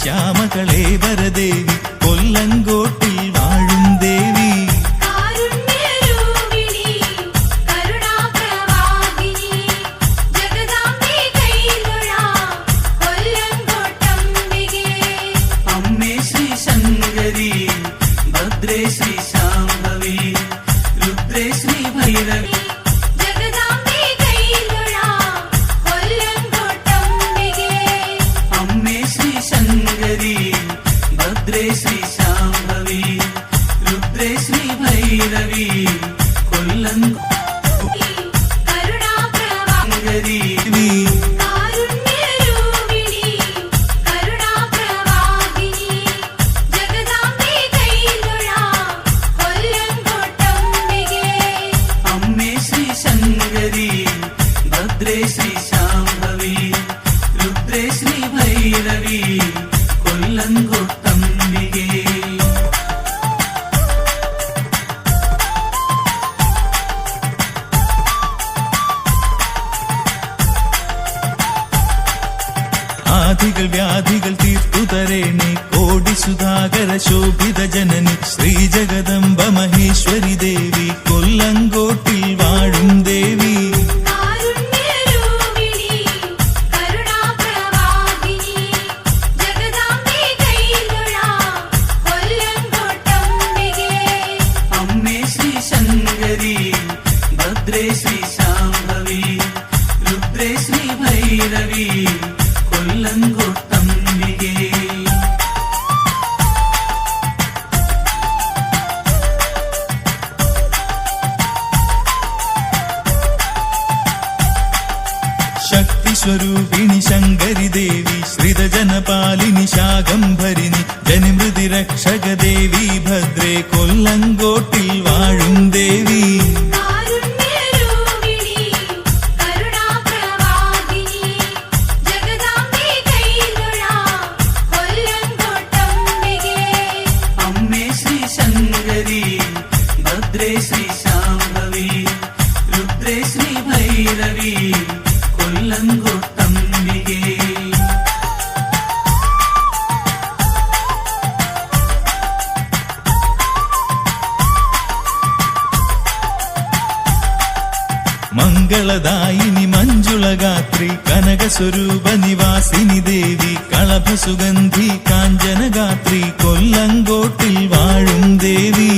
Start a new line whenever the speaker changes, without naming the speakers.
ശ്യാമകളേവരദേവി കൊല്ലങ്കോട്ടിൽ വാഴും ദേവി.
അമ്മേ ശ്രീ ശങ്കരി ഭദ്രേ ശ്രീ ശാംഭവി രുദ്രേ ശ്രീ ഭൈരവി. അമ്മേ ശ്രീ ശങ്കരി ഭദ്രേ ശ്രീ ശാംഭവി രുദ്രേ ശ്രീ ഭൈരവി കൊല്ലങ്കോട്ടങ്കരി. അമ്മേ ശ്രീ ശങ്കരി ഭദ്രേ ശ്രീ ശാംഭവി രുദ്രേ ശ്രീ ഭൈരവി കൊല്ലങ്കോട്ടംബികേ.
ആദികൾ വ്യാധികൾ തീർത്തു തരേണേ കോടി സുധാകര ശോഭിത ജനനി ശ്രീ ജഗദംബ മഹേശ്വരി ദേവി കൊല്ലങ്കോട്ടിൽ വാഴും ദേവി.
അമ്മേ ശ്രീ ശങ്കരി ഭദ്രേ ശ്രീ ശാംഭവി രുദ്രേ ശ്രീ ഭൈരവി കൊല്ലങ്കോട്ടംബികേ.
ശക്തിസ്വരൂപിണി ശങ്കരി ദേവി ശ്രിതജനപാലിനി ശാകംഭരിണി ജനിമൃതി രക്ഷക ദേവി ഭദ്രേ കൊല്ലങ്കോട്ടിൽ വാഴും ദേവി.
അമ്മേ ശ്രീ ശങ്കരി ഭദ്രേ ശ്രീ ശാംഭവി രുദ്രേ ശ്രീ ഭൈരവി കൊല്ലങ്കോട്ടംബികേ.
മംഗളദായിനി മഞ്ജുളഗാത്രി കനകസ്വരൂപ നിവാസിനി ദേവി കളഭസുഗന്ധി കാഞ്ചനഗാത്രി കൊല്ലങ്കോട്ടിൽ വാഴും ദേവി.